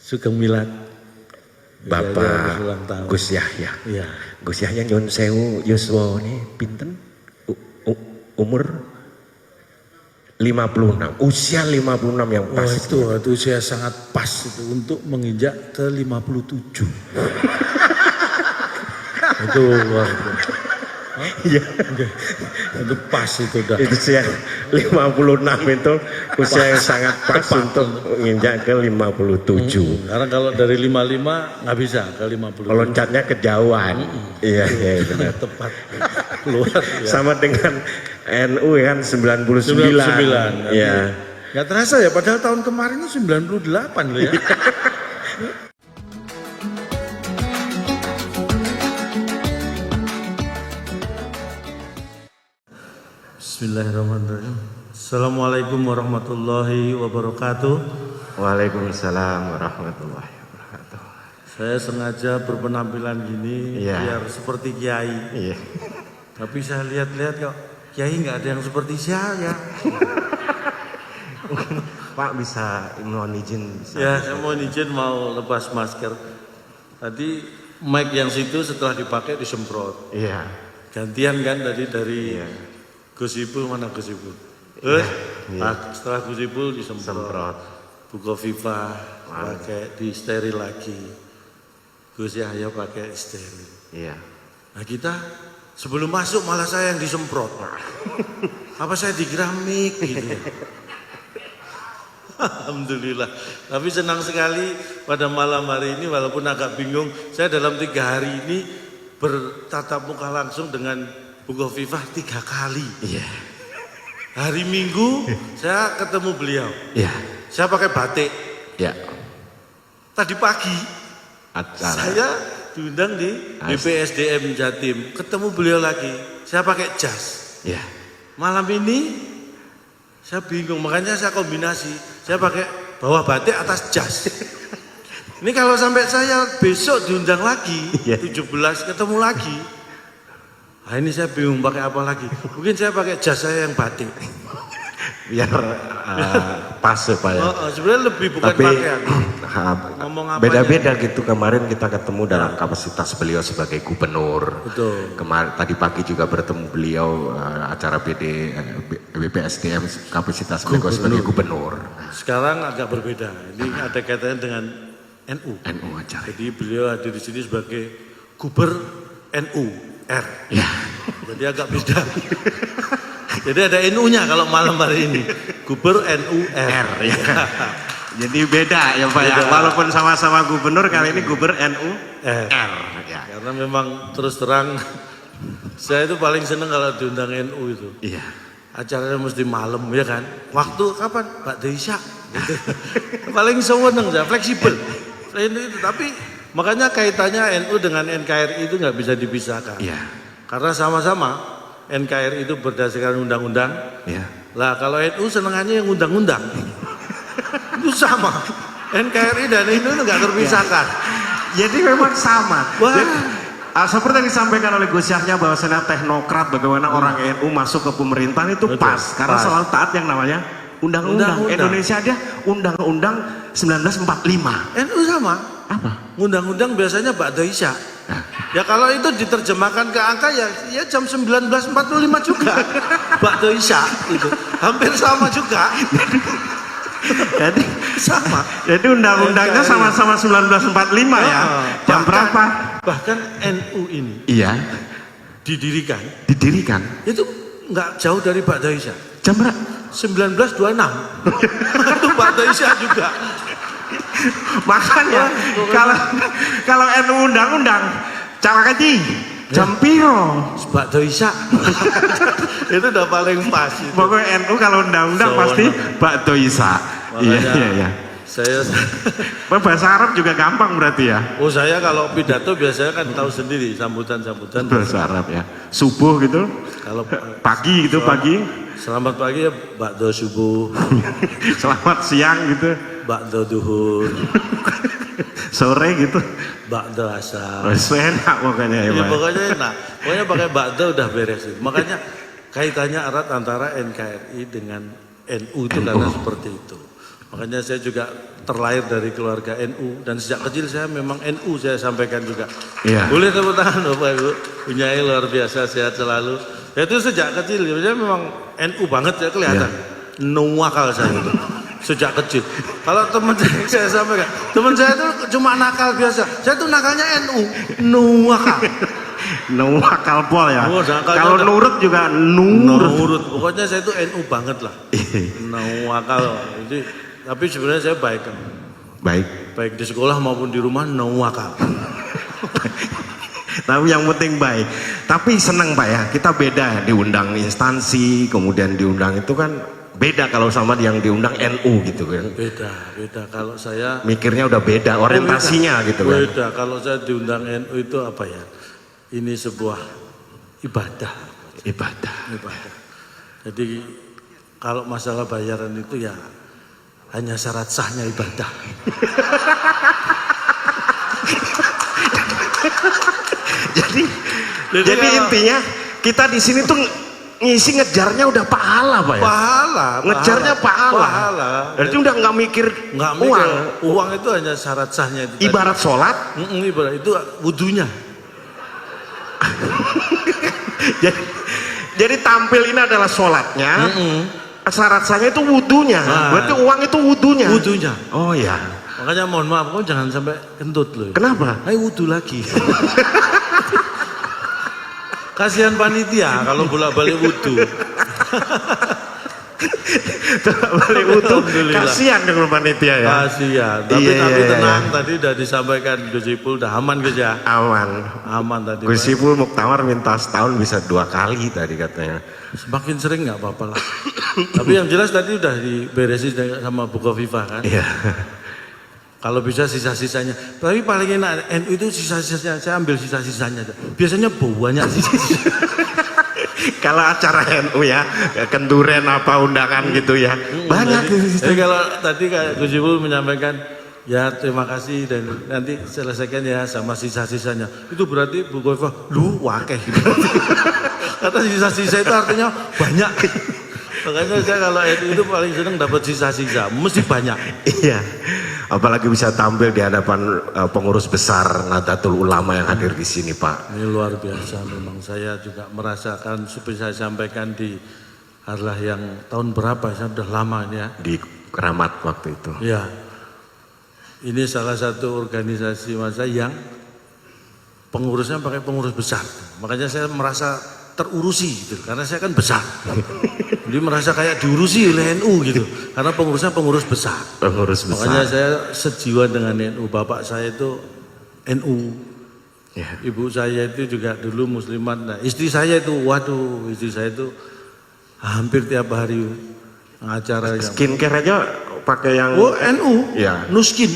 Sugeng Milad Bapak Gus Yahya. Iya. Gus Yahya nyun sewu yuswa ini pinten? Umur 56. Usia 56 yang pas. Oh, itu usia sangat pas itu untuk menginjak ke 57. Itu luar biasa. Iya. Itu pas itu dah. Itu usia 56 itu usia yang sangat pas untuk menginjak ke 57. Karena kalau dari 55 nggak bisa ke 50. Loncatnya kejauhan. Iya, benar. Tepat. Luar biasa. Sama dengan NU kan 99. Iya. Nggak terasa ya, padahal tahun kemarin itu 98 loh ya. Bismillahirrahmanirrahim. Assalamualaikum warahmatullahi wabarakatuh. Waalaikumsalam warahmatullahi wabarakatuh. Saya sengaja berpenampilan gini biar seperti kiai. Iya. Tapi saya lihat-lihat kok kiai nggak ada yang seperti saya. Pak bisa mohon izin bisa. Ya, saya mohon izin mau lepas masker. Tadi mic yang situ setelah dipakai disemprot. Iya. Gantian kan tadi dari Gus Ipul, mana Gus Ipul? Setelah Gus Ipul disemprot. Buko Viva pakai di steril lagi. Gus Yahya pakai steril. Iya. Nah kita sebelum masuk malah saya yang disemprot. Apa saya dikira mic gitu. Alhamdulillah. Tapi senang sekali pada malam hari ini walaupun agak bingung. Saya dalam 3 hari ini bertatap muka langsung dengan Buko Viva 3 kali. Iya. Hari Minggu saya ketemu beliau. Iya. Saya pakai batik. Iya. Tadi pagi Acara. saya diundang di BPSDM Jatim. Ketemu beliau lagi. Saya pakai jas. Iya. Malam ini saya bingung, makanya saya kombinasi. Saya pakai bawah batik atas jas. Ini kalau sampai saya besok diundang lagi, 17 ketemu lagi. Nah ini saya bingung pakai apa lagi. Mungkin saya pakai jas saya yang batik. Biar pas supaya. Sebenarnya lebih bukan pakaian. Ngomong apa? Beda-beda gitu. Kemarin kita ketemu dalam kapasitas beliau sebagai gubernur. Betul. Kemarin tadi pagi juga bertemu beliau acara BPSDM kapasitas beliau sebagai gubernur. Sekarang agak berbeda. Ini ada kaitannya dengan NU. NU acara. Jadi beliau hadir di sini sebagai Guber NU R. Ya. Jadi agak beda. Jadi ada NU-nya kalau malam hari ini. Guber NU R. Ya. Jadi beda ya Pak ya. Walaupun sama-sama gubernur kali ini Guber NU R. Ya. Karena memang terus terang saya itu paling seneng kalau diundang NU itu. Iya. Acaranya mesti malam ya kan. Waktu kapan? Pak Deisya. Gitu. Paling seneng saya, fleksibel. Tapi makanya kaitannya NU dengan NKRI itu nggak bisa dipisahkan. Iya. Karena sama-sama NKRI itu berdasarkan undang-undang. Iya. Lah kalau NU senengannya yang undang-undang. Itu sama. NKRI dan NU itu nggak terpisahkan. Jadi memang sama. Wah. Seperti yang disampaikan oleh Gus Yahya bahwasanya teknokrat bagaimana orang NU masuk ke pemerintahan itu pas. Karena selalu taat yang namanya undang-undang. Indonesia dia undang-undang 1945. NU sama. Apa? Undang-undang biasanya Pak Deisya. Ya kalau itu diterjemahkan ke angka ya jam 19.45 juga. Pak Deisya itu hampir sama juga. Jadi sama. Jadi undang-undangnya sama-sama 1945 ya. Jam berapa? Bahkan NU ini didirikan itu nggak jauh dari Pak Deisya. Jam berapa? 1926. Itu Pak Deisya juga. Makanya kalau NU undang-undang cara kaji jam piro Pak Deisya. Itu udah paling pas itu. Pokoknya NU kalau undang-undang pasti Pak Deisya. Iya. Saya bahasa Arab juga gampang berarti ya. Oh saya kalau pidato biasanya kan tahu sendiri sambutan bahasa Arab ya. Subuh gitu. Kalau pagi gitu pagi. Selamat pagi ya Ba'do subuh. Selamat siang gitu. Ba'do duhur. Sore gitu. Ba'do asar. Enak pokoknya ya. Pokoknya enak. Pokoknya pakai Ba'do udah beres itu. Makanya kaitannya erat antara NKRI dengan NU itu karena seperti itu. Makanya saya juga terlahir dari keluarga NU dan sejak kecil saya memang NU, saya sampaikan juga. Iya. Boleh tepuk tangan Bapak Ibu, punyai luar biasa, sehat selalu. Ya itu sejak kecil, saya memang NU banget ya kelihatan. Nuwakal saya itu sejak kecil. Kalau teman saya sampaikan, teman saya itu cuma nakal biasa. Saya tuh nakalnya NU, nuwakal. Nakal pol ya. Oh, Kalau nurut juga nurut. Pokoknya saya itu NU banget lah. Nuwakal. Jadi tapi sebenarnya saya baik kan. Baik di sekolah maupun di rumah nuwakal. Tapi yang penting baik. Tapi senang Pak ya, kita beda diundang instansi, kemudian diundang itu kan beda kalau sama yang diundang NU gitu kan. Beda. Kalau saya mikirnya udah beda, orientasinya gitu kan. Beda. Kalau saya diundang NU itu apa ya? Ini sebuah ibadah. Jadi kalau masalah bayaran itu ya hanya syarat sahnya ibadah. Jadi intinya kita di sini tuh ngisi ngejarnya udah pahala Pak ya. Ngejarnya pahala. Berarti udah nggak mikir uang. Uang itu hanya syarat sahnya itu. Ibarat sholat. Ibarat itu wudunya. Jadi tampil ini adalah sholatnya. Syarat sahnya itu wudunya. Berarti uang itu wudunya. Oh ya. Makanya mohon maaf, kau jangan sampai kentut loh. Kenapa? Ayo wudu lagi. Kasihan panitia kalau bolak-balik wudu. Balik wudu. Kasihan dengan panitia ya. Kasihan. Tapi tenang, tadi udah disampaikan Gus Ipul, udah aman Gus ya. Aman tadi. Gus Ipul Muktamar minta setahun bisa 2 kali tadi katanya. Semakin sering nggak apa-apa lah. Tapi yang jelas tadi udah diberesin sama Bu Khofifah kan. Iya. Kalau bisa sisa-sisanya. Tapi paling enak NU itu sisa-sisanya, saya ambil sisa-sisanya. Biasanya banyak sisa-sisanya. Kalau acara NU ya, kenduren apa undangan gitu ya. Banyak. Jadi kalau tadi kayak Gus Ipul menyampaikan, ya terima kasih dan nanti selesaikan ya sama sisa-sisanya. Itu berarti Bu Khofifah, lu wakeh. Kata sisa-sisa itu artinya banyak. Makanya saya kalau itu paling senang dapat sisa-sisa, mesti banyak. Iya. Apalagi bisa tampil di hadapan pengurus besar Nahdlatul Ulama yang hadir di sini, Pak. Ini luar biasa memang, saya juga merasakan seperti saya sampaikan di Harlah yang tahun berapa, saya sudah lama ini ya. Di Keramat waktu itu. Ya. Ini salah satu organisasi masa yang pengurusnya pakai pengurus besar. Makanya saya merasa terurusi gitu, karena saya kan besar. Jadi merasa kayak diurusi oleh NU gitu, karena pengurusnya pengurus besar. Makanya saya sejiwa dengan NU. Bapak saya itu NU, ya. Ibu saya itu juga dulu muslimat. Nah, istri saya itu, waduh, istri saya itu hampir tiap hari acara. Skincare aja pakai yang NU, ya. Nuskin.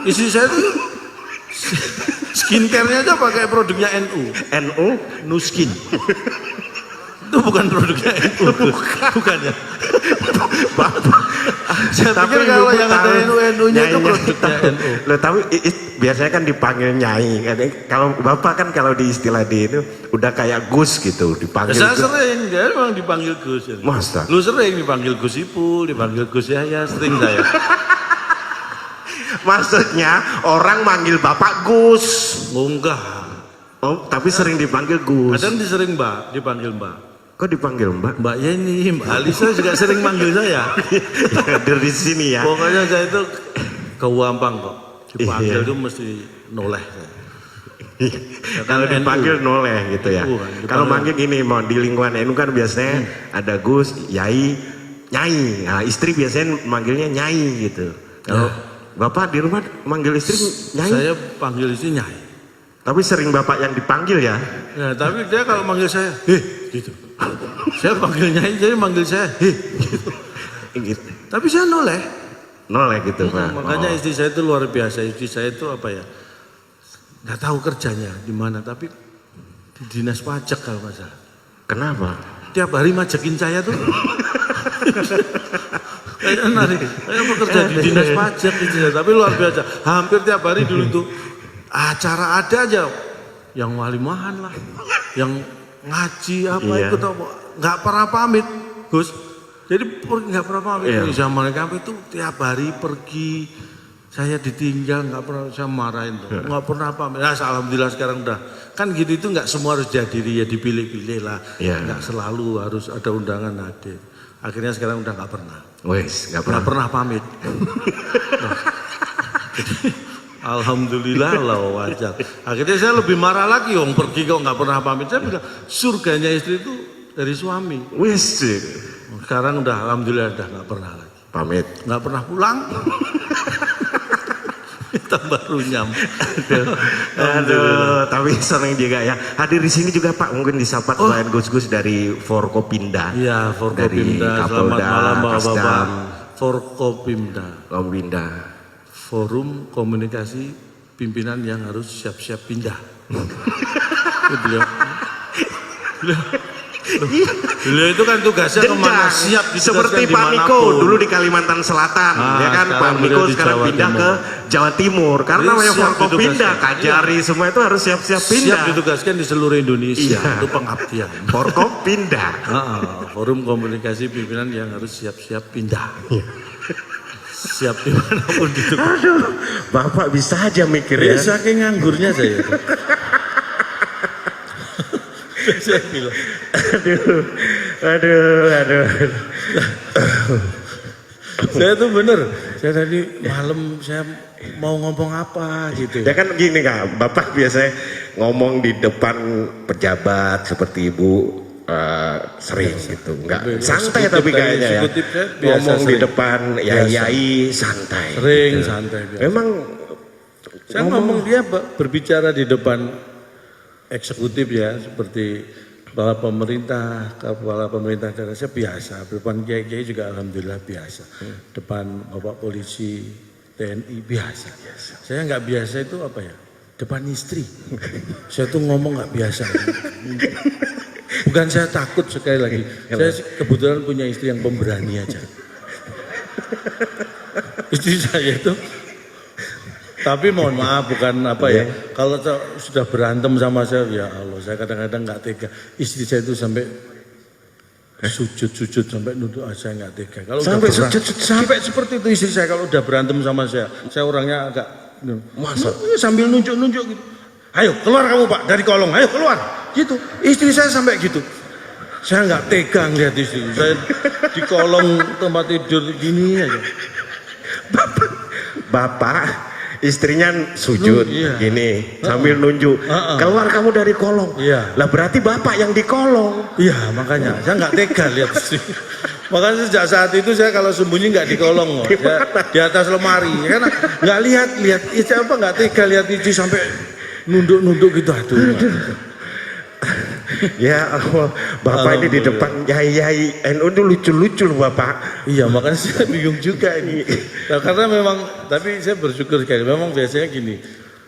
Istri saya itu skincare-nya aja pakai produknya NU. Nuskin. Itu bukan produknya NU. Bukan ya. Saya pikir kalau yang ada NU-nya itu produknya NU. Loh, tapi biasanya kan dipanggil nyai. Kalau Bapak kan kalau di istilah di itu udah kayak Gus gitu, dipanggil. Saya sering, dia memang dipanggil Gus. Masa? Lu sering dipanggil Gus Ipul, dipanggil Gus Yahya, sering saya. Maksudnya orang manggil Bapak Gus. Oh enggak. Oh, tapi sering dipanggil Gus. Kadang sering Mbak, dipanggil Mbak. Kok dipanggil Mbak? Mbak Yeni, Mbak Alisa juga sering manggil saya. Dari sini ya. Pokoknya saya itu kewampang kok. Dipanggil itu mesti noleh. Kalau dipanggil noleh gitu ya. Kalau manggil gini, mau di lingkungan NU kan biasanya ada Gus, Yai, Nyai. Nah, istri biasanya manggilnya Nyai gitu. Kalau Bapak di rumah manggil istri Nyai? Saya panggil istri Nyai. Tapi sering Bapak yang dipanggil ya? Ya, tapi dia kalau manggil saya, gitu. Saya panggil Nyai, jadi manggil saya, gitu. Tapi saya noleh gitu Pak. Makanya istri saya itu luar biasa. Istri saya itu apa ya, nggak tahu kerjanya di mana, tapi di dinas pajak kalau nggak salah. Kenapa? Tiap hari majekin saya tuh. Saya bekerja di dinas pajak itu, tapi luar biasa. Hampir tiap hari dulu tuh acara ada aja, yang walimahan lah, yang ngaji apa ikut apa, nggak pernah pamit, Gus. Jadi nggak pernah pamit. Zaman kami itu tiap hari pergi, saya ditinggal nggak pernah, saya marahin tuh, nggak pernah pamit. Nah, alhamdulillah sekarang udah kan gitu, itu nggak semua harus jadi ya, dipilih-pilih lah, nggak selalu harus ada undangan hadir. Akhirnya sekarang udah nggak pernah. Wes, nggak pernah pamit. Alhamdulillah lah wajar. Akhirnya saya lebih marah lagi, pergi kok nggak pernah pamit. Saya bilang surganya istri itu dari suami. Wes. Sekarang udah alhamdulillah udah nggak pernah lagi. Pamit. Nggak pernah pulang. Tambah runyam. Aduh, tapi seneng juga ya. Hadir di sini juga Pak, mungkin disapa Tuan Gus-Gus dari Forkopimda. Iya, Forkopimda. Selamat malam Bapak-bapak. Forkopimda. Forum Komunikasi Pimpinan yang harus siap-siap pindah. Beliau itu kan tugasnya kemana, siap seperti Pak Miko dulu di Kalimantan Selatan, ya kan. Pak Miko sekarang pindah ke Jawa Timur karena namanya Forkopimda, Kajari semua itu harus siap-siap pindah. Siap ditugaskan di seluruh Indonesia, itu pengabdian. Forkopimda. Forum Komunikasi Pimpinan yang harus siap-siap pindah. Siap dimanapun gitu. Aduh, Bapak bisa aja mikir ya. Saking nganggurnya saya. Saya bilang, aduh. Saya tuh bener. Saya tadi malam saya mau ngomong apa gitu. Ya kan gini Kak, Bapak biasanya ngomong di depan pejabat seperti Ibu. Sering gitu, enggak santai tapi kayaknya ya. Ngomong di depan yai santai. Sering gitu. Santai. Biasa. Memang saya ngomong dia berbicara di depan eksekutif ya, seperti kepala pemerintah daerah saya biasa. Depan kiai juga alhamdulillah biasa. Depan bapak polisi, TNI biasa. Saya nggak biasa itu apa ya? Depan istri. Saya tuh ngomong nggak biasa. Bukan saya takut, sekali lagi. Saya kebetulan punya istri yang pemberani aja. Istri saya itu, tapi mohon maaf bukan apa ya. Kalau sudah berantem sama saya, ya Allah, saya kadang-kadang nggak tega. Istri saya itu sampai sujud sampai nunduk, saya nggak tega. Kalau sampai sujud sampai seperti itu istri saya kalau udah berantem sama saya orangnya agak masa sambil nunjuk gitu. Ayo keluar kamu Pak dari kolong, ayo keluar. Gitu, istri saya sampai gitu. Saya nggak tega ngeliat istri saya di kolong tempat tidur gini aja. Bapak istrinya sujud gini sambil nunjuk. Keluar kamu dari kolong. Lah berarti Bapak yang di kolong. Iya makanya saya nggak tega lihat istri. Makanya sejak saat itu saya kalau sembunyi nggak di kolong, saya di atas lemari. Karena nggak lihat istri apa nggak tega lihat istri sampai nunduk gitu aduh. Ya Allah, Bapak ini di depan yai NU itu lucu-lucu loh Bapak. Iya makanya saya bingung juga ini. Nah, karena memang, tapi saya bersyukur sekali. Memang biasanya gini,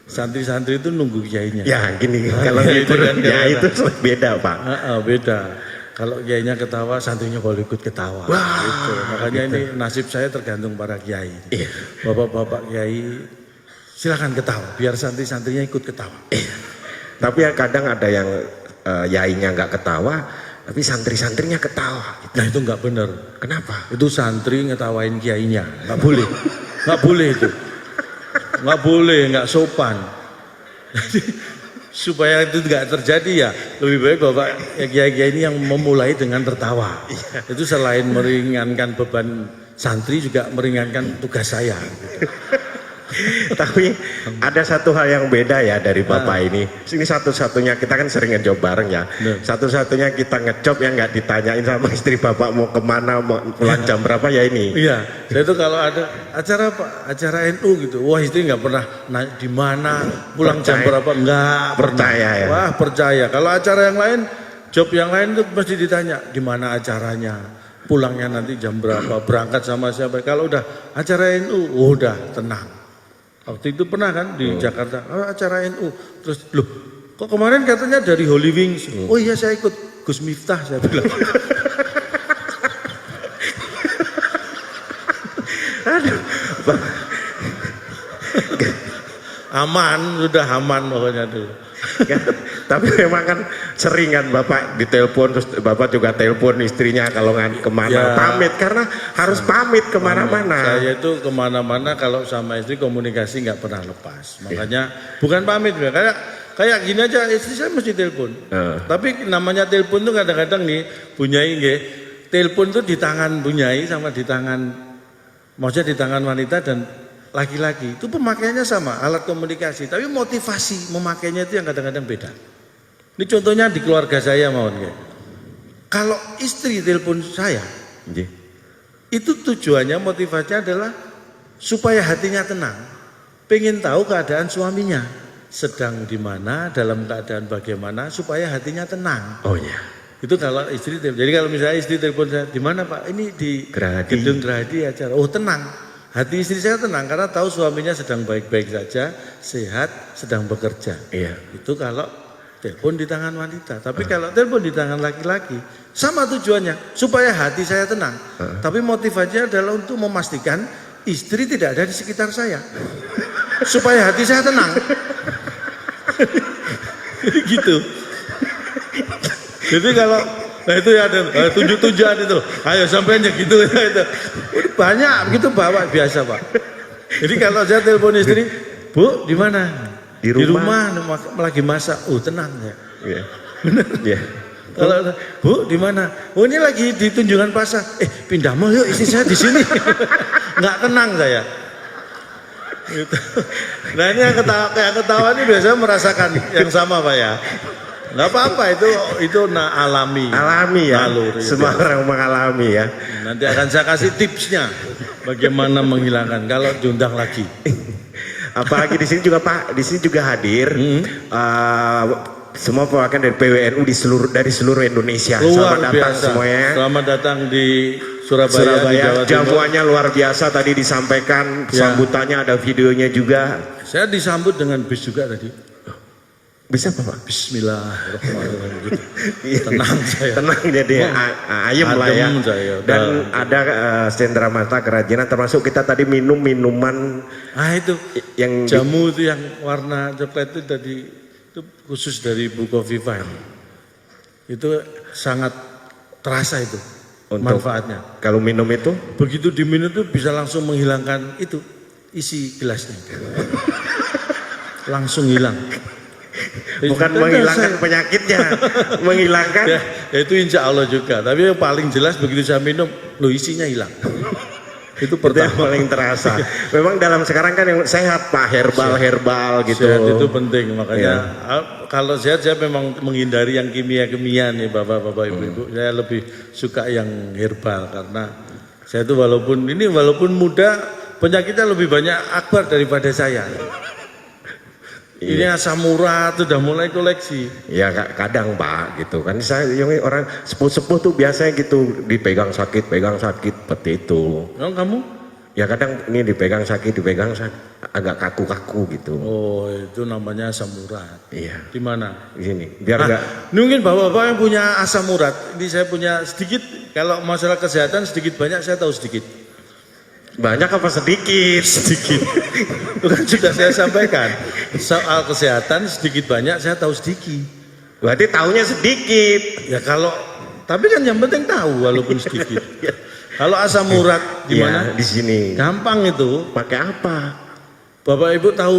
santri-santri itu nunggu kiainya. Ya gini, kalau gitu kan ya itu beda Pak. Beda. Kalau kiainya ketawa, santrinya boleh ikut ketawa. Wah, gitu. Makanya ini nasib saya tergantung para kiai. Bapak-bapak kiai, silakan ketawa, biar santri-santrinya ikut ketawa. Tapi ya kadang ada yang yainya nggak ketawa, tapi santri-santrinya ketawa. Nah itu nggak benar. Kenapa? Itu santri ngetawain kiainya, nggak boleh, nggak boleh itu, nggak boleh, nggak sopan. Supaya itu nggak terjadi ya, lebih baik bapak kiai-kiai ini yang memulai dengan tertawa. Itu selain meringankan beban santri juga meringankan tugas saya. Gitu. Tapi ada satu hal yang beda ya dari Bapak ini. Ini satu-satunya kita kan sering ngejob bareng ya. Satu-satunya kita ngejob yang nggak ditanyain sama istri Bapak mau kemana, mau pulang jam berapa ya ini. Iya, saya tuh kalau ada acara apa, acara NU gitu, wah istri nggak pernah nanya di mana, pulang jam berapa, nggak percaya ya. Wah percaya. Kalau acara yang lain, job yang lain tuh mesti ditanya di mana acaranya, pulangnya nanti jam berapa, berangkat sama siapa. Kalau udah acara NU, udah tenang. Waktu itu pernah kan di Jakarta, acara NU, terus loh kok kemarin katanya dari Holy Wings, oh iya saya ikut Gus Miftah saya bilang. Aduh, aman, sudah aman pokoknya dulu. Tapi memang kan Sering kan Bapak ditelepon, terus Bapak juga telepon istrinya kalau kemana, Ya. pamit, karena harus pamit kemana-mana. Saya itu kemana-mana kalau sama istri komunikasi nggak pernah lepas. Makanya bukan pamit ya, kayak gini aja istri saya mesti telepon. Tapi namanya telepon tuh kadang-kadang nih Bunyai nggih, telepon tuh di tangan Bunyai sama di tangan, maksudnya di tangan wanita dan laki-laki itu pemakaiannya sama, alat komunikasi, tapi motivasi memakainya itu yang kadang-kadang beda. Ini contohnya di keluarga saya mohon nggih. Kalau istri telepon saya, itu tujuannya motivasinya adalah supaya hatinya tenang, pengen tahu keadaan suaminya sedang di mana, dalam keadaan bagaimana, supaya hatinya tenang. Oh iya. Itu kalau istri telepon. Jadi kalau misalnya istri telepon saya, di mana Pak? Ini di Gerahadi. Gedung Gerahadi acara. Oh tenang. Hati istri saya tenang karena tahu suaminya sedang baik-baik saja, sehat, sedang bekerja. Iya. Itu kalau telepon di tangan wanita. Tapi kalau telepon di tangan laki-laki, sama tujuannya supaya hati saya tenang. Tapi motivasinya adalah untuk memastikan istri tidak ada di sekitar saya, supaya hati saya tenang. Gitu. Jadi kalau nah itu ya ada tunjuk-tunjukan itu, ayo sampai aja gitu itu. Banyak begitu bawa biasa Pak. Jadi kalau saya telepon istri, Bu di mana? Di rumah. Lagi masak. Oh tenang ya. Iya. Benar. Iya. Kalau Bu di mana? Oh ini lagi di Tunjungan Pasar. Pindah mal yuk istri saya di sini. Nggak tenang saya. Gitu. Nah ini yang ketawa ini biasanya merasakan yang sama Pak ya. Nggak apa-apa itu alami. Alami ya. Naluri, Semua orang mengalami ya. Nanti akan saya kasih tipsnya bagaimana menghilangkan kalau diundang lagi. Apalagi di sini juga Pak, di sini juga hadir semua perwakilan dari PWNU dari seluruh Indonesia. Luar Selamat datang biasa. semuanya. Selamat datang di Surabaya, di Jawa Timur. Jamuannya luar biasa tadi disampaikan, sambutannya ada videonya juga. Saya disambut dengan bis juga tadi. Bisa Pak? Bismillahirrahmanirrahim. Tenang saya. Tenang jadi ayem lah ya. Saya, dan ada sentra mata kerajinan, termasuk kita tadi minum minuman itu yang jamu itu yang warna coklat itu tadi itu khusus dari Bukoviva ini. Itu sangat terasa itu manfaatnya. Kalau minum itu Begitu diminum itu bisa langsung menghilangkan itu isi gelasnya. Langsung hilang. bukan menghilangkan penyakitnya, menghilangkan ya, itu insya Allah juga. Tapi yang paling jelas begitu saya minum, isinya hilang. Itu pertama. Itu paling terasa. Memang dalam sekarang kan yang sehat Pak, herbal gitu. Sehat itu penting, makanya kalau sehat saya memang menghindari yang kimia-kimia nih bapak-bapak ibu-ibu. Saya lebih suka yang herbal karena saya itu walaupun muda, penyakitnya lebih banyak akbar daripada saya. Ini asam urat sudah mulai koleksi. Ya kadang Pak gitu kan, saya yang orang sepuh-sepuh tuh biasanya gitu dipegang sakit seperti itu. Oh, kamu? Ya kadang ini dipegang sakit agak kaku-kaku gitu. Oh itu namanya asam urat. Iya. Di mana? Di sini. Biar enggak. Mungkin bapak-bapak yang punya asam urat, ini saya punya sedikit. Kalau masalah kesehatan sedikit banyak saya tahu sedikit. Banyak apa sedikit? Sedikit. Itu kan sudah saya sampaikan. Soal kesehatan sedikit banyak saya tahu sedikit. Berarti tahunya sedikit. Ya kalau, tapi kan yang penting tahu walaupun sedikit. Kalau asam urat di mana? Di sini. Gampang itu. Pakai apa? Bapak Ibu tahu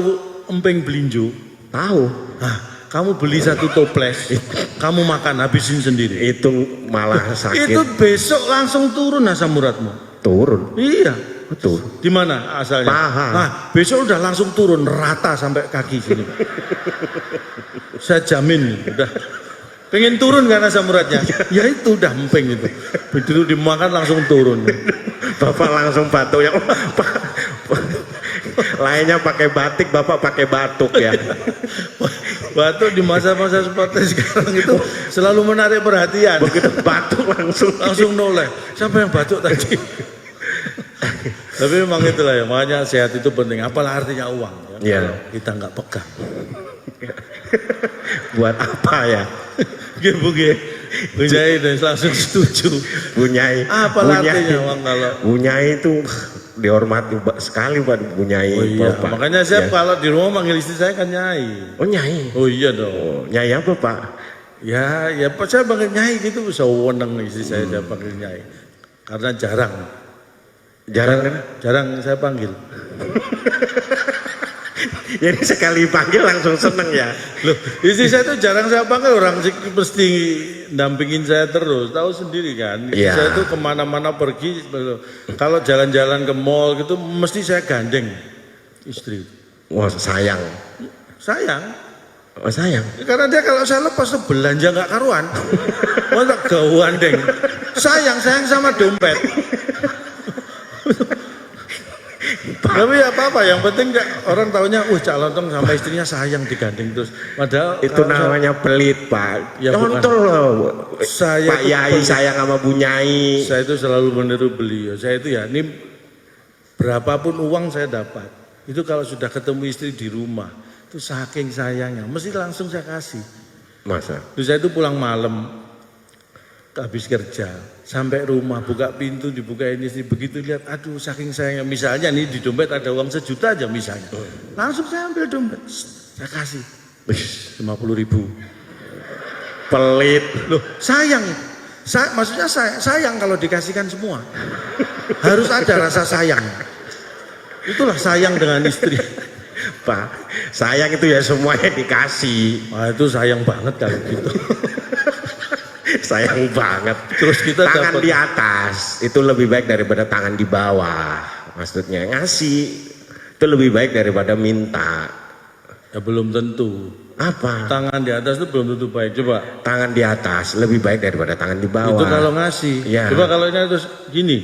emping belinjo? Tahu. Nah, kamu beli satu toples, kamu makan habisin sendiri. Itu malah sakit. Itu besok langsung turun asam uratmu. Turun. Iya. Betul. Di mana asalnya? Paha. Nah, besok udah langsung turun rata sampai kaki sini. Saya jamin udah. Pengen turun kan asam uratnya? Ya itu udah emping itu. Begitu dimakan langsung turun. Bapak langsung batuk ya. Lainnya pakai batik, Bapak pakai batuk ya. Batuk di masa-masa seperti sekarang itu selalu menarik perhatian. Begitu batuk langsung noleh. Siapa yang batuk tadi? Tapi memang itulah ya, makanya sehat itu penting. Apalah artinya uang ya, kalau kita nggak pegang. Buat apa ya? Bunyai dan langsung setuju. Bunyai. Apalah artinya uang kalau? Bunyai itu dihormati sekali Pak Bunyai. Oh iya, Bapak. makanya saya kalau di rumah manggil istri saya kan Nyai. Oh Nyai. Oh iya dong. Oh, Nyai apa Pak? Ya, saya panggil Nyai gitu, sewenang istri saya panggil Nyai. Karena jarang saya panggil. Jadi sekali panggil langsung seneng ya. Loh, istri saya tuh jarang saya panggil, orang mesti dampingin saya terus, tahu sendiri kan. Iya. Saya tuh kemana-mana pergi, kalau jalan-jalan ke mall gitu, mesti saya gandeng istri. Wah sayang. Sayang. Oh sayang. Karena dia kalau saya lepas tuh belanja nggak karuan, masa gawandeng. Sayang sama dompet. Tapi ya apa-apa, yang penting orang taunya, Cak Lontong sama istrinya sayang digandeng terus. Padahal itu namanya pelit Pak. Ya, contoh loh. Saya Pak Yai sayang sama Bu Nyai. Saya itu selalu meniru beliau. Saya itu ya, ini berapapun uang saya dapat, itu kalau sudah ketemu istri di rumah, itu saking sayangnya, mesti langsung saya kasih. Masa? Terus saya itu pulang malam, habis kerja, sampai rumah buka pintu dibukain istri, begitu lihat, aduh saking sayangnya, misalnya nih di dompet ada uang 1 juta aja misalnya, langsung saya ambil dompet, saya kasih 50.000. Pelit. Loh sayang, maksudnya sayang kalau dikasihkan semua, harus ada rasa sayang. Itulah sayang dengan istri. Pak, sayang itu ya semuanya dikasih. Wah itu sayang banget kalau gitu. Sayang banget. Terus kita tangan dapat di atas itu lebih baik daripada tangan di bawah. Maksudnya ngasih itu lebih baik daripada minta. Ya belum tentu. Apa? Tangan di atas itu belum tentu baik. Coba. Tangan di atas lebih baik daripada tangan di bawah. Itu kalau ngasih. Ya. Coba kalau ini terus gini,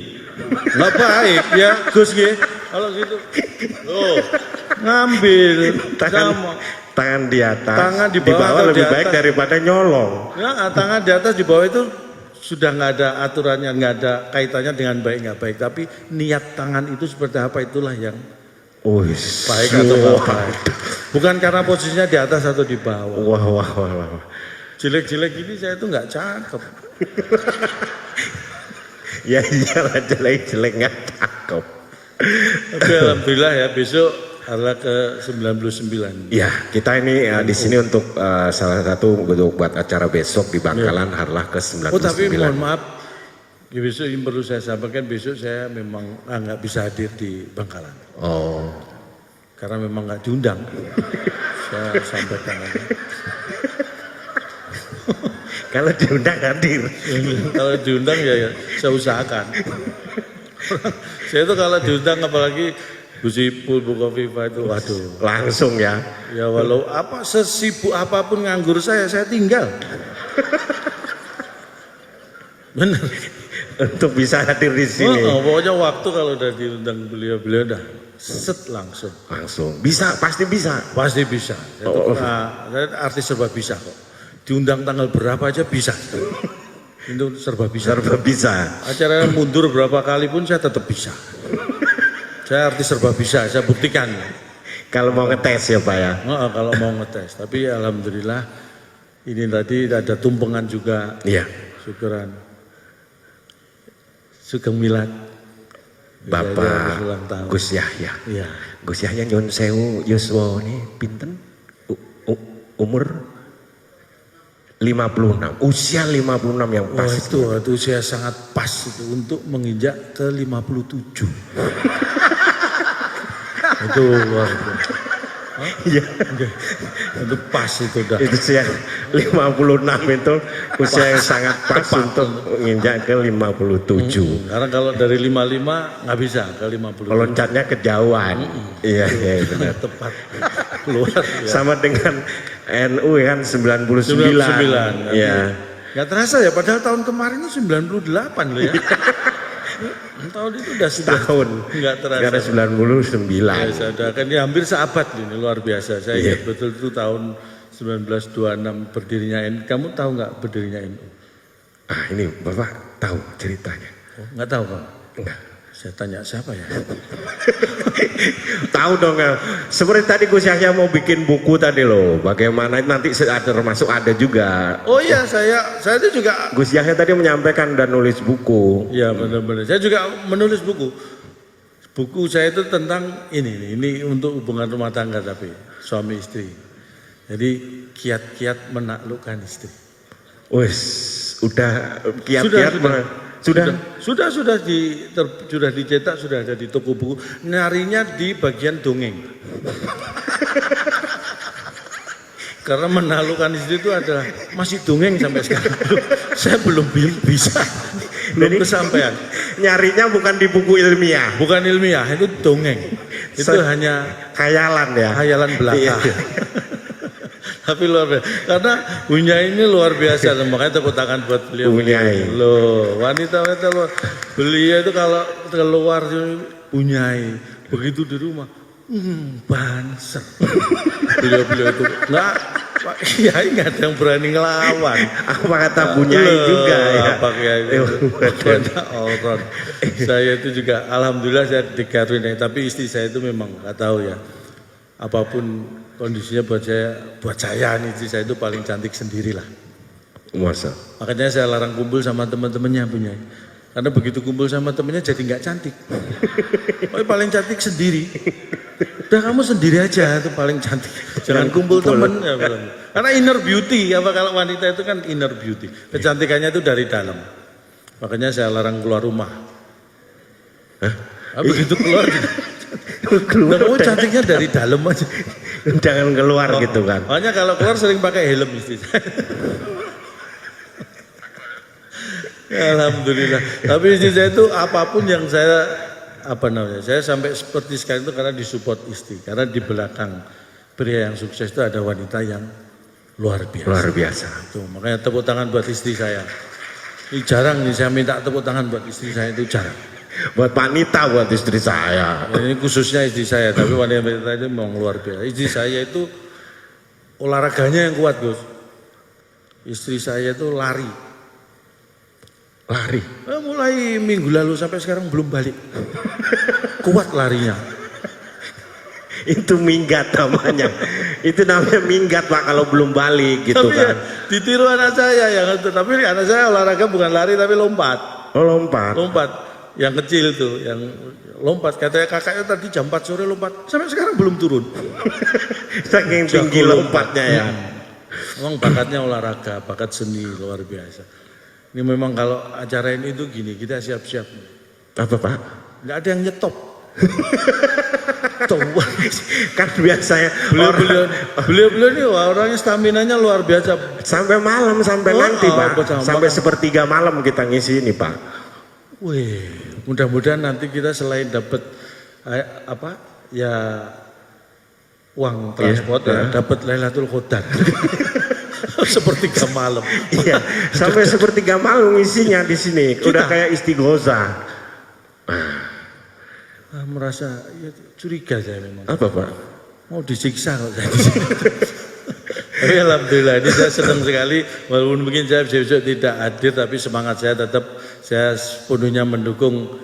nggak baik ya Gus G. Kalau gitu, ngambil tangan di atas. Tangan di bawah lebih baik daripada nyolong. Ya, tangan di atas di bawah itu sudah nggak ada aturannya, nggak ada kaitannya dengan baik nggak baik. Tapi niat tangan itu seperti apa, itulah yang baik atau nggak baik. Bukan karena posisinya di atas atau di bawah. Wah. Jelek-jelek ini saya itu nggak cakep. Ya iyalah, jelek-jelek nggak cakep. Tapi alhamdulillah ya, besok adalah ke 99. Ya, kita ini di sini untuk salah satu buat acara besok di Bangkalan harlah ke 99. Oh tapi mohon maaf, ya, besok yang perlu saya sampaikan, besok saya memang nggak bisa hadir di Bangkalan. Oh. Karena memang nggak diundang. Saya sampaikan aja. Kalau diundang hadir. Kalau diundang ya saya usahakan. Saya itu kalau diundang apalagi Gus Ipul, Bu Kofifa itu, waduh. Langsung ya. Ya walau sesibuk apapun nganggur saya tinggal. Benar. Untuk bisa hadir di sini. Pokoknya waktu kalau udah diundang beliau udah set langsung. Langsung. Bisa, pasti bisa. Pasti bisa. Saya artis serba bisa kok. Diundang tanggal berapa aja bisa. Itu serba bisa. Serba bisa. Acara mundur berapa kali pun saya tetap bisa. Saya artis serba bisa, saya buktikan. Kalau mau ngetes ya Pak ya? Kalau mau ngetes, tapi alhamdulillah ini tadi ada tumpengan juga. Iya. Syukuran. Sugeng Milad. Bapak Gus Yahya. Iya. Gus Yahya nyun sewu Yuswa ini pinten? Umur 56. Usia 56 yang pas. Wah, itu usia sangat pas itu untuk menginjak ke 57. Itu luar biasa. Iya. Itu pas itu dah. Itu usia 56 itu usia yang sangat pas untuk menginjak ke 57. Karena kalau dari 55 nggak bisa ke 50. Loncatnya kejauhan. Iya benar. Tepat. Luar biasa. Sama dengan NU kan 99. Iya. Nggak terasa ya, padahal tahun kemarin itu 98 loh ya. Tahun itu udah setahun. Nggak terasa. Karena 99. Ya, sudah kan ini hampir seabad ini, luar biasa. Saya ingat betul itu tahun 1926 berdirinya NU. Kamu tahu nggak berdirinya NU? Ah ini Bapak tahu ceritanya? Oh, nggak tahu Pak? Enggak. Saya tanya siapa ya? Tahu dong. Seperti tadi Gus Yahya mau bikin buku tadi loh. Bagaimana nanti ada termasuk ada juga. Oh iya, saya itu juga. Gus Yahya tadi menyampaikan dan nulis buku. Iya benar-benar. Saya juga menulis buku. Buku saya itu tentang ini untuk hubungan rumah tangga tapi suami istri. Jadi kiat-kiat menaklukkan istri. Wes, udah kiat-kiat sudah dicetak, sudah ada di toko buku. Nyarinya di bagian dongeng. Karena menaklukkan istri itu adalah masih dongeng sampai sekarang. Saya belum bisa, belum kesampaian. Nyarinya bukan di buku ilmiah, Bukan ilmiah, itu dongeng. Itu hanya khayalan ya. khayalan belaka. Iya. Tapi luar biasa. Karena Bunyai ini luar biasa, makanya tepuk tangan buat beliau. Bunyai. Loh, wanita-wanita luar. Beliau itu kalau keluar Bunyai, begitu di rumah, banser. Beliau itu enggak, Pak Kiai nggak ada yang berani ngelawan. Apa kata Bunyai juga ya? Pak Kiai itu orang. Saya itu juga, alhamdulillah saya dikaruniai. Tapi istri saya itu memang nggak tahu ya. Apapun kondisinya buat saya nih, istri saya itu paling cantik sendirilah. Masa? Makanya saya larang kumpul sama teman-temannya Bunyai. Karena begitu kumpul sama temennya jadi nggak cantik. Oh, paling cantik sendiri. Udah kamu sendiri aja itu paling cantik. Jangan kumpul temen. Ya, karena inner beauty, apa kalau wanita itu kan inner beauty. Kecantikannya itu dari dalam. Makanya saya larang keluar rumah. Nah, begitu keluar, oh cantiknya dari dalam aja. Jangan keluar gitu kan. Makanya kalau keluar sering pakai helm istri saya. Alhamdulillah. Tapi istri saya itu apapun yang saya saya sampai seperti sekarang itu karena disupport istri. Karena di belakang pria yang sukses itu ada wanita yang luar biasa. Luar biasa. Tuh, makanya tepuk tangan buat istri saya. Ini jarang nih saya minta tepuk tangan buat istri saya, itu jarang. Buat wanita, buat istri saya. Ya, ini khususnya istri saya, tapi wanita itu memang luar biasa. Istri saya itu olahraganya yang kuat, Gus. Istri saya itu lari. Mulai minggu lalu sampai sekarang belum balik. Kuat larinya. Itu minggat namanya. Itu namanya minggat Pak kalau belum balik gitu Tapi kan. ya, ditiru anak saya yang itu. Tapi anak saya olahraga bukan lari tapi lompat. Oh lompat. Lompat. Yang kecil tuh, yang lompat. Katanya kakaknya tadi jam 4 sore lompat. Sampai sekarang belum turun. Saking tinggi lompatnya ya. Memang bakatnya olahraga, bakat seni luar biasa. Ini memang kalau acara ini tuh gini, kita siap-siap. Apa Pak? Nggak ada yang nyetop. Kan biasanya beliau ini orangnya staminanya luar biasa. Sampai malam, sampai nanti Pak. Sampai sepertiga malam kita ngisi ini Pak. Wih, mudah-mudahan nanti kita selain dapat uang transport dapat Lailatul Qadar. Sepertiga malam. Iya, sampai sepertiga malam isinya di sini. Udah kayak istighosah. Merasa ya, curiga saya memang. Apa Pak? Mau disiksa kalau saya di sini. Tapi alhamdulillah ini saya senang sekali, walaupun mungkin saya besok tidak hadir, tapi semangat saya tetap, saya sepenuhnya mendukung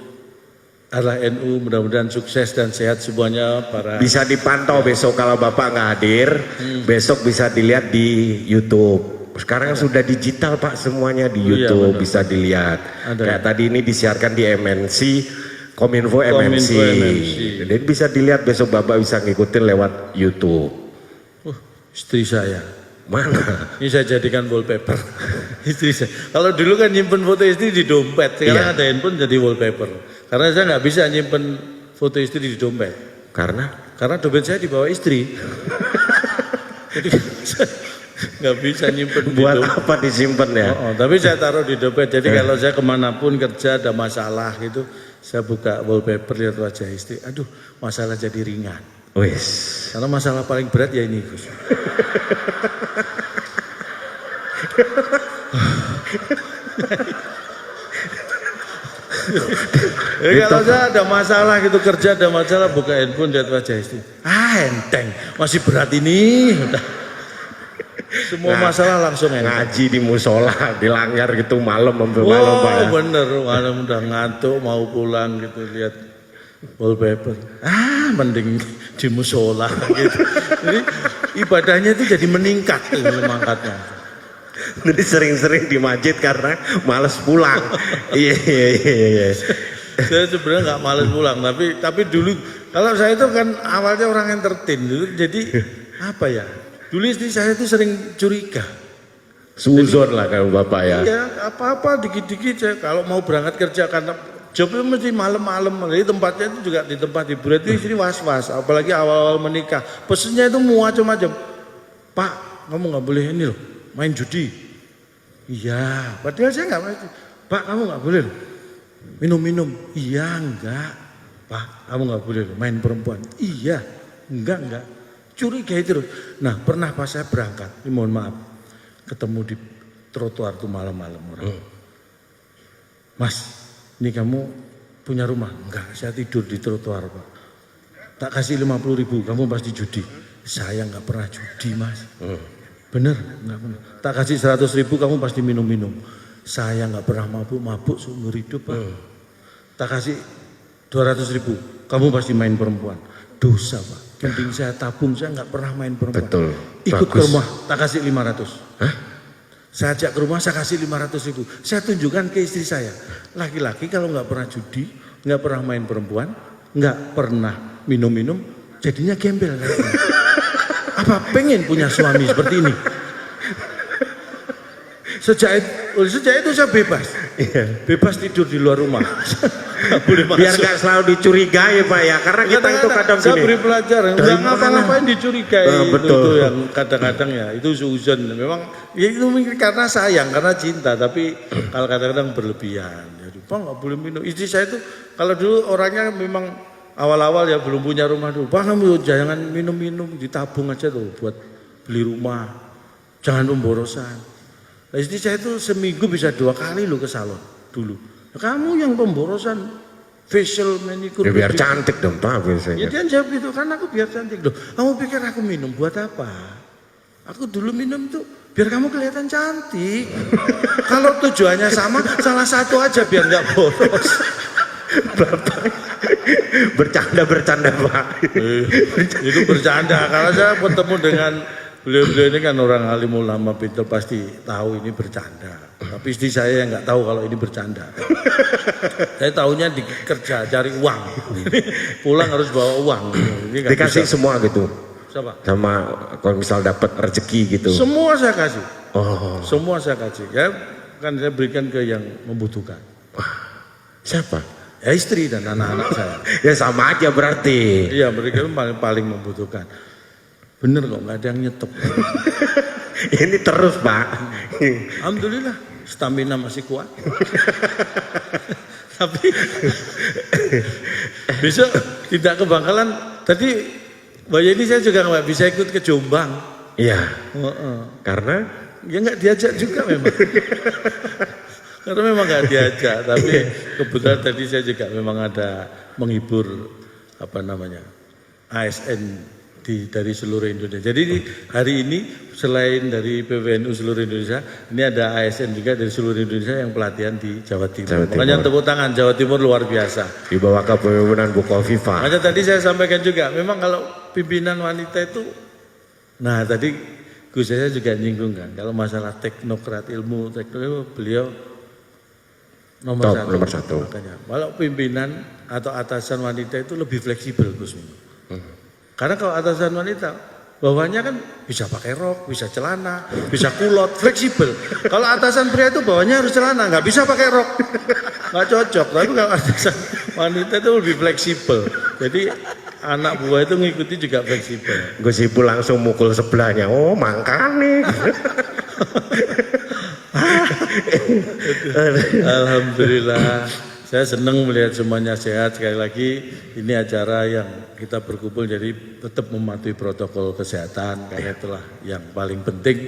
arah NU, mudah-mudahan sukses dan sehat semuanya para. Bisa dipantau besok kalau Bapak nggak hadir, besok bisa dilihat di YouTube. Sekarang sudah digital Pak, semuanya di YouTube bisa dilihat. Kayak tadi ini disiarkan di MNC, Kominfo MNC. Jadi bisa dilihat besok Bapak bisa ngikutin lewat YouTube. Istri saya. Mana? Ini saya jadikan wallpaper. Istri saya. Kalau dulu kan nyimpen foto istri di dompet, sekarang ada handphone jadi wallpaper. Karena saya nggak bisa nyimpen foto istri di dompet. Karena dompet saya dibawa istri. Jadi nggak bisa nyimpen. Buat apa disimpan ya? Tapi saya taruh di dompet. Jadi kalau saya kemanapun kerja ada masalah gitu, saya buka wallpaper lihat wajah istri. Aduh, masalah jadi ringan. Wes. Karena masalah paling berat ya ini, Gus. Jadi kalau saya ada masalah gitu, kerja ada masalah, buka handphone lihat wajah istri. Enteng, masih berat ini. Semua masalah langsung enteng. Ngaji di musola, dilanggar gitu malam sampai Wow, malam Pak. Bener, malam udah ngantuk mau pulang gitu lihat wallpaper. Mending di musola gitu. Jadi ibadahnya itu jadi meningkat mangkatnya. Jadi sering-sering di masjid karena males pulang. Iya. Saya sebenarnya nggak males pulang, tapi dulu kalau saya itu kan awalnya orang entertain dulu, jadi apa ya? Dulu istri saya itu sering curiga. Suzon lah kalau bapak ya. Iya, apa-apa dikit-dikit saya kalau mau berangkat kerja karena jobnya mesti malam-malam. Jadi tempatnya itu juga di tempat hiburan itu istri was-was, apalagi awal-awal menikah. Pesennya itu macam-macam. Pak, kamu nggak boleh ini loh, main judi. Iya, padahal saya nggak main. Pak, kamu nggak boleh loh, minum-minum. Iya, enggak. Pak, kamu nggak boleh loh, main perempuan. Iya, enggak. Curiga itu loh. Nah, pernah pas saya berangkat, ini mohon maaf, ketemu di trotoar tuh malam-malam orang. Mas, ini kamu punya rumah? Enggak, saya tidur di trotoar Pak. Tak kasih 50.000, kamu pasti judi. Saya nggak pernah judi Mas. Bener, nggak pernah. Tak kasih 100.000, kamu pasti minum-minum. Saya nggak pernah mabuk seumur hidup Pak. Tak kasih 200.000, kamu pasti main perempuan. Dosa Pak. Mending saya tabung, saya nggak pernah main perempuan. Betul. Ikut Bagus. ke rumah, tak kasih 500. Hah? Saya ajak ke rumah, saya kasih 500.000. Saya tunjukkan ke istri saya. Laki-laki kalau nggak pernah judi, nggak pernah main perempuan, nggak pernah minum-minum, jadinya gembel. Apa pengen punya suami seperti ini? Sejak itu saya bebas. Bebas tidur di luar rumah. Boleh Biar nggak selalu dicurigai Pak ya, karena kita itu kadang saya gini. beri pelajaran, nggak ngapa-ngapain dicurigai. Betul. Itu yang kadang-kadang ya, itu suzon. Memang ya itu mungkin karena sayang, karena cinta, tapi kalau kadang-kadang berlebihan. Jadi Pak nggak boleh minum. Istri saya itu kalau dulu orangnya memang awal-awal ya belum punya rumah dulu. Pak kamu jangan minum-minum, ditabung aja tuh buat beli rumah. Jangan pemborosan. Nah, istri saya itu seminggu bisa 2 kali loh ke salon dulu. Kamu yang pemborosan facial manicure. Ya, biar cantik dong Pak biasanya. Ya dia jawab itu, kan aku biar cantik loh. Kamu pikir aku minum buat apa? Aku dulu minum tuh biar kamu kelihatan cantik. Kalau tujuannya sama, salah satu aja biar nggak boros. Bapak bercanda Pak. Itu bercanda. Kalau saya bertemu dengan beliau-beliau ini kan orang alim ulama pintar, pasti tahu ini bercanda. Tapi istri saya yang nggak tahu kalau ini bercanda. Saya tahunya di kerja cari uang. Pulang harus bawa uang. Ini nggak Dikasih bisa. semua gitu. Siapa? Sama kalau misal dapat rezeki gitu. Semua saya kasih. Oh, Semua saya kasih. Ya kan saya berikan ke yang membutuhkan. siapa? Ya istri dan anak-anak saya. Ya sama aja berarti. Iya mereka paling membutuhkan. Bener kok nggak ada yang nyetop. Ini terus Pak. Alhamdulillah stamina masih kuat. Tapi besok tidak ke Bangkalan. Tadi Mbak Yeni saya juga nggak bisa ikut ke Jombang. Iya. Karena Ya nggak diajak juga memang. Karena memang nggak diajak. Tapi kebetulan tadi saya juga memang ada menghibur apa namanya ASN dari seluruh Indonesia. Jadi hari ini selain dari PWNU seluruh Indonesia, ini ada ASN juga dari seluruh Indonesia yang pelatihan di Jawa Timur. Makanya tepuk tangan, Jawa Timur luar biasa. di bawah kepemimpinan Bu Khofifah. Makanya tadi saya sampaikan juga, memang kalau pimpinan wanita itu, nah tadi Gus saya juga nyinggung kan, kalau masalah teknokrat ilmu teknologi beliau nomor satu. Makanya kalau pimpinan atau atasan wanita itu lebih fleksibel Gus. Karena kalau atasan wanita, bawahnya kan bisa pakai rok, bisa celana, bisa kulot, fleksibel. Kalau atasan pria itu bawahnya harus celana, nggak bisa pakai rok, nggak cocok. Tapi kalau atasan wanita itu lebih fleksibel. Jadi anak buah itu ngikuti juga fleksibel. Gus Ipul langsung mukul sebelahnya. Oh makanya. Alhamdulillah. Saya senang melihat semuanya sehat. Sekali lagi ini acara yang kita berkumpul jadi tetap mematuhi protokol kesehatan karena itulah yang paling penting,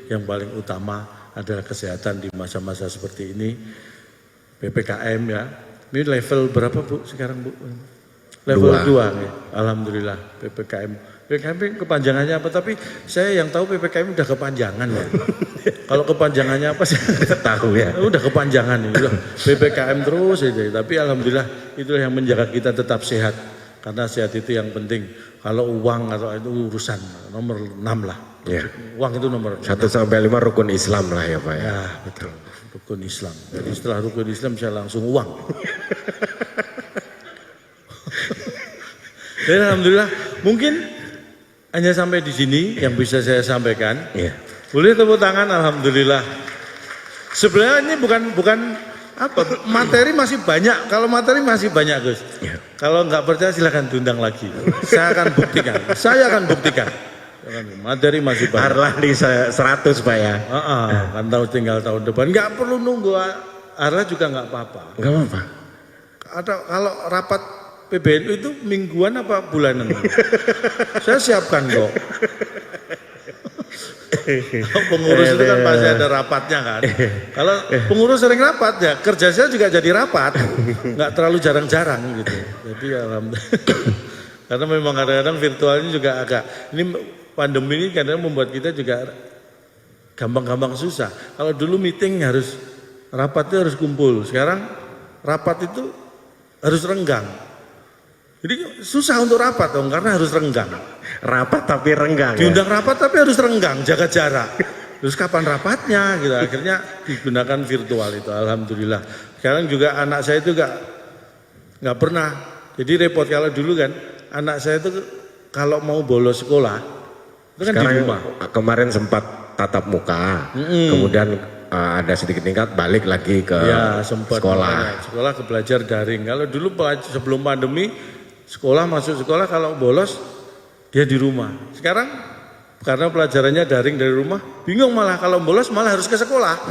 yang paling utama adalah kesehatan di masa-masa seperti ini. PPKM ya. Ini level berapa Bu sekarang Bu? Level 2 ya. Alhamdulillah PPKM. PPKM kepanjangannya apa? Tapi saya yang tahu PPKM udah kepanjangan ya. Kalau kepanjangannya apa sih? Tahu ya. Udah kepanjangan ya. Udah PPKM terus aja. Tapi alhamdulillah itulah yang menjaga kita tetap sehat. Karena sehat itu yang penting. Kalau uang atau itu urusan nomor 6 lah. Ya. Uang itu nomor 6. 1 sampai 5 rukun Islam lah ya Pak ya. Ya betul. Rukun Islam. Jadi setelah rukun Islam saya langsung uang. Dan alhamdulillah mungkin hanya sampai di sini yang bisa saya sampaikan. Iya. Boleh tepuk tangan, alhamdulillah. Sebenarnya ini bukan apa, materi masih banyak. Kalau materi masih banyak, Gus. Kalau nggak percaya silahkan diundang lagi. Saya akan buktikan. Materi masih banyak. Arlah di 100 Pak ya. Kan tinggal tahun depan. Nggak perlu nunggu. Arlah juga nggak apa-apa. Nggak apa-apa. Atau kalau rapat PBNU itu mingguan apa bulanan? Saya siapkan kok. Pengurus itu kan pasti ada rapatnya kan. Kalau pengurus sering rapat ya kerja saya juga jadi rapat, nggak terlalu jarang-jarang gitu. Jadi alhamdulillah. Karena memang kadang-kadang virtualnya juga agak ini pandemi ini kadang membuat kita juga gampang-gampang susah. Kalau dulu meeting harus rapatnya harus kumpul, sekarang rapat itu harus renggang. Jadi susah untuk rapat dong karena harus renggang. Rapat tapi renggang. Diundang rapat tapi harus renggang, jaga jarak. Terus kapan rapatnya gitu. Akhirnya digunakan virtual itu, alhamdulillah. Sekarang juga anak saya itu nggak pernah. Jadi repot kalau dulu kan anak saya itu kalau mau bolos sekolah itu kan sekarang di rumah. Kemarin sempat tatap muka, kemudian ada sedikit tingkat balik lagi ke sekolah. Sekolah ke belajar daring. Kalau dulu sebelum pandemi sekolah masuk sekolah kalau bolos dia di rumah. Sekarang karena pelajarannya daring dari rumah, bingung malah kalau bolos malah harus ke sekolah.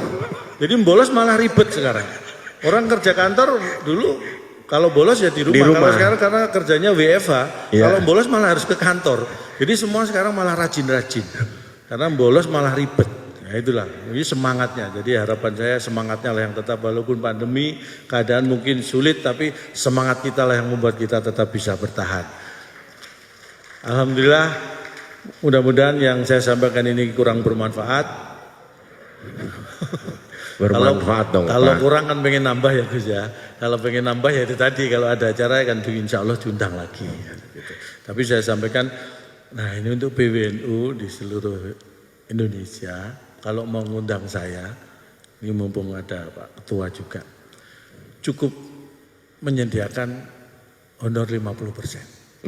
Jadi bolos malah ribet sekarang. Orang kerja kantor dulu kalau bolos ya di rumah. Kalau sekarang karena kerjanya WFH, kalau bolos malah harus ke kantor. Jadi semua sekarang malah rajin-rajin. Karena bolos malah ribet. Ya itulah, ini semangatnya. Jadi harapan saya semangatnya lah yang tetap walaupun pandemi, keadaan mungkin sulit, tapi semangat kita lah yang membuat kita tetap bisa bertahan. Alhamdulillah, mudah-mudahan yang saya sampaikan ini kurang bermanfaat. Bermanfaat dong. Kalau kurang kan pengen nambah ya Gus ya. Kalau pengen nambah ya itu tadi, kalau ada acara kan insya Allah diundang lagi. Gitu. Tapi saya sampaikan, nah ini untuk PWNU di seluruh Indonesia. Kalau mau ngundang saya, ini mumpung ada Pak Ketua juga, cukup menyediakan honor 50%.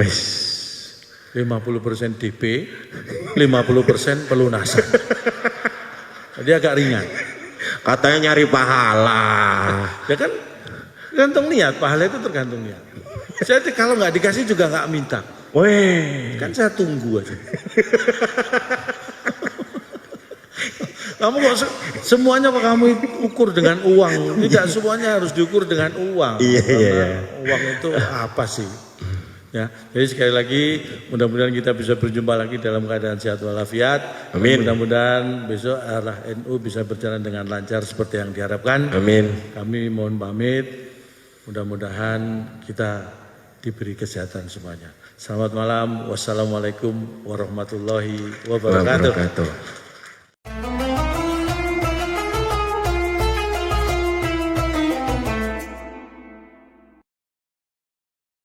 50% DP, 50% pelunasan. Jadi agak ringan. Katanya nyari pahala. Ya kan, tergantung niat, pahala itu tergantung niat. Saya kalau nggak dikasih juga nggak minta. Weh, kan saya tunggu aja. Kamu kok semuanya kamu ukur dengan uang? Tidak semuanya harus diukur dengan uang. Iya. Uang itu apa sih? Ya, jadi sekali lagi mudah-mudahan kita bisa berjumpa lagi dalam keadaan sehat walafiat. Amin. Mudah-mudahan besok arah NU bisa berjalan dengan lancar seperti yang diharapkan. Amin. Kami mohon pamit. Mudah-mudahan kita diberi kesehatan semuanya. Selamat malam. Wassalamualaikum warahmatullahi wabarakatuh.